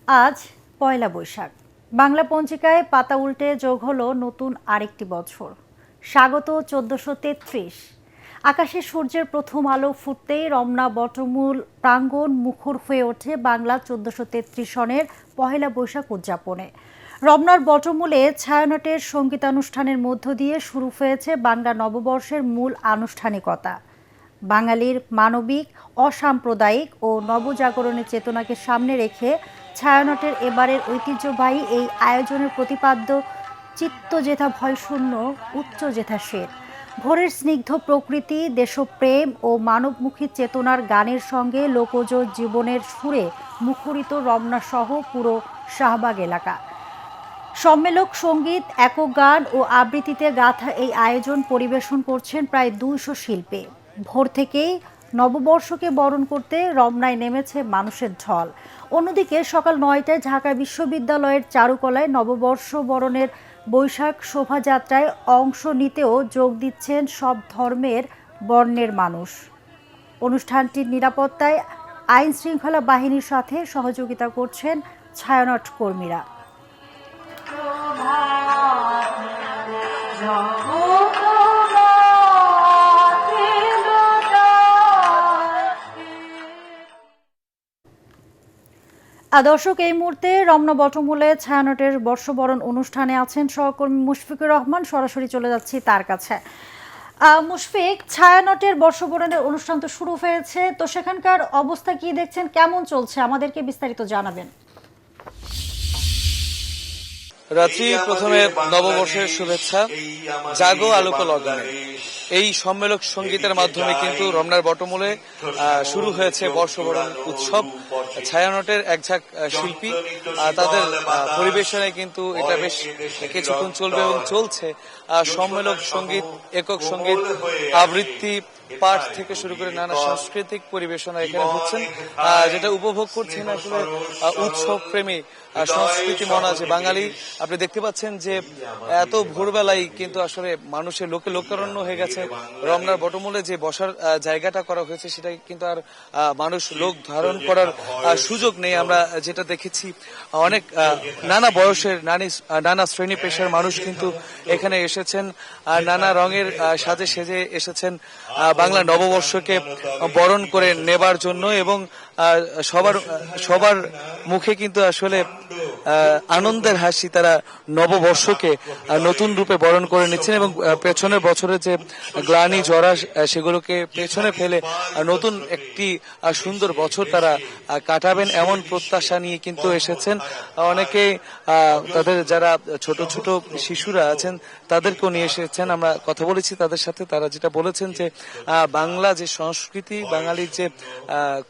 আজ পয়লা বৈশাখ। বাংলা পঞ্জিকায় পাতা উল্টে যোগ হলো নতুন আরেকটি বছর। স্বাগত 1433। আকাশে সূর্যের প্রথম আলো ফুটতেই রমনা বটমূল প্রাঙ্গণ মুখর হয়ে ওঠে বাংলা 1433 সনের পহেলা বৈশাখ উদযাপনে। রমনার বটমূলে ছায়ানটের সঙ্গীতানুষ্ঠানের মধ্য দিয়ে শুরু হয়েছে বাংলা নববর্ষের মূল আনুষ্ঠানিকতা। বাঙালির মানবিক, অসাম্প্রদায়িক ও নবজাগরণের চেতনাকে সামনে রেখে ছায়ানটের এবারের ঐতিহ্যবাহী এই আয়োজনের প্রতিপাদ্য চিত্তজেথা ভয়শূন্য উচ্চ জেথা শের। ভোরের স্নিগ্ধ প্রকৃতি, দেশপ্রেম ও মানবমুখী চেতনার গানের সঙ্গে লোকজ জীবনের সুরে মুখরিত রমনা সহ পুরো শাহবাগ এলাকা। সম্মেলক সঙ্গীত, একক গান ও আবৃত্তিতে গাথা এই আয়োজন পরিবেশন করছেন প্রায় 200 শিল্পী। ভোর থেকেই নববর্ষকে বরণ করতে রমনায় নেমেছে মানুষের ঢল। অন্যদিকে সকাল 9টায় ঢাকা বিশ্ববিদ্যালয়ের চারুকলায় নববর্ষ বরণের বৈশাখ শোভাযাত্রায় অংশ নিতেও যোগ দিচ্ছেন সব ধর্মের বর্ণের মানুষ। অনুষ্ঠানটির নিরাপত্তায় আইন শৃঙ্খলা বাহিনীর সাথে সহযোগিতা করছেন ছায়ানট কর্মীরা। দর্শক, এই মুহূর্তে রমনা বটমূলে ছায়ানটের বর্ষবরণ অনুষ্ঠানে আছেন সহকর্মী মুশফিকুর রহমান। সরাসরি চলে যাচ্ছি তার কাছে। মুশফিক, ছায়ানটের বর্ষবরণের অনুষ্ঠান তো শুরু হয়েছে, তো সেখানকার অবস্থা কি দেখছেন, কেমন চলছে, আমাদেরকে বিস্তারিত জানাবেন। রাত্রি প্রথমে নববর্ষের শুভেচ্ছা, জাগো আলোক লগনে। এই সম্মেলক সঙ্গীতের মাধ্যমে কিন্তু রমনার বটমূলে শুরু হয়েছে বর্ষবরণ উৎসব। ছায়ানটের একঝাঁক শিল্পী তাদের পরিবেশনায় কিন্তু এটা বেশ কিছুক্ষণ চলবে এবং চলছে। সম্মেলক সঙ্গীত, একক সঙ্গীত, আবৃত্তি, পাঠ থেকে শুরু করে নানা সাংস্কৃতিক পরিবেশনা এখানে হচ্ছেন, যেটা উপভোগ করছেন আসলে উৎসব প্রেমী সংস্কৃতি মনা আছে বাঙালি। আপনি দেখতে পাচ্ছেন যে এত ভোরবেলায় কিন্তু আসলে মানুষের লোকে লোকারণ্য হয়ে গেছে। রমনার বটমূলে যে বসার জায়গাটা করা হয়েছে সেটা কিন্তু আর মানুষ লোক ধারণ করার সুযোগ নেই। আমরা যেটা দেখেছি অনেক নানা বয়সের নানা শ্রেণী পেশার মানুষ কিন্তু এখানে এসেছেন, নানা রঙের সাজে সেজে এসেছেন বাংলা নববর্ষকে বরণ করে নেবার জন্য। এবং সবার মুখে কিন্তু আসলে আনন্দের হাসি, তারা নববর্ষকে নতুন রূপে বরণ করে নিচ্ছেন এবং পেছনের বছরের যে গ্লানি জরা সেগুলোকে পেছনে ফেলে নতুন একটি সুন্দর বছর তারা কাটাবেন এমন প্রত্যাশা নিয়ে কিন্তু এসেছেন। অনেকে তাদের যারা ছোট ছোট শিশুরা আছেন তাদেরকেও নিয়ে এসেছেন। আমরা কথা বলেছি তাদের সাথে, তারা যেটা বলেছেন যে বাংলা যে সংস্কৃতি, বাঙালির যে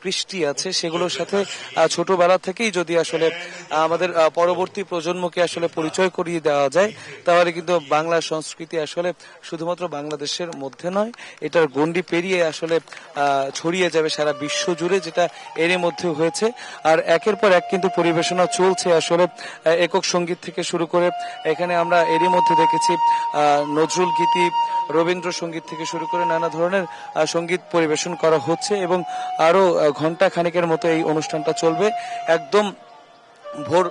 কৃষ্টি আছে সেগুলোর সাথে ছোটবেলা থেকেই যদি আসলে আমাদের পরবর্তী প্রজন্মকে আসলে পরিচয় করিয়ে দেওয়া যায়, তাহলে কিন্তু বাংলা সংস্কৃতি আসলে শুধুমাত্র বাংলাদেশের মধ্যে নয়, এটার গণ্ডি পেরিয়ে আসলে ছড়িয়ে যাবে সারা বিশ্ব জুড়ে, যেটা এরই মধ্যে হয়েছে। আর একের পর এক কিন্তু পরিবেশনা চলছে আসলে একক সঙ্গীত থেকে শুরু করে। এখানে আমরা এরই মধ্যে দেখেছি নজরুল গীতি, রবীন্দ্রসঙ্গীত থেকে শুরু করে নানা ধরনের সঙ্গীত পরিবেশন করা হচ্ছে এবং আরো ঘন্টা খানেকের মতো এই অনুষ্ঠানটা চলবে। একদম ভোর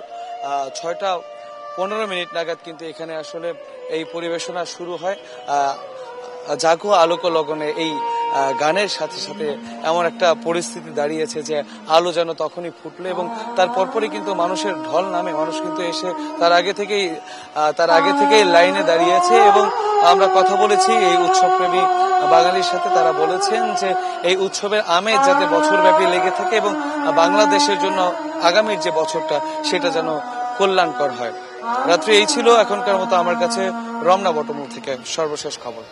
6:15 নাগাদ কিন্তু এখানে আসলে এই পরিবেশনা শুরু হয়। জাগো আলোক লগনে এই গানের সাথে সাথে এমন একটা পরিস্থিতি দাঁড়িয়েছে যে আলো যেন তখনই ফুটলো এবং তার পরপরই কিন্তু মানুষের ঢল নামে। মানুষ কিন্তু এসে তার আগে থেকেই লাইনে দাঁড়িয়েছে এবং আমরা কথা বলেছি এই উৎসবপ্রেমী বাঙালির সাথে। তারা বলেছেন যে এই উৎসবের আমেজ যাতে বছরব্যাপী লেগে থাকে এবং বাংলাদেশের জন্য আগামীর যে বছরটা সেটা যেন কল্যাণকর হয়। রাত্রি এই ছিল, এখনকার মতো আমার কাছে রমনা বটমূল থেকে সর্বশেষ খবর।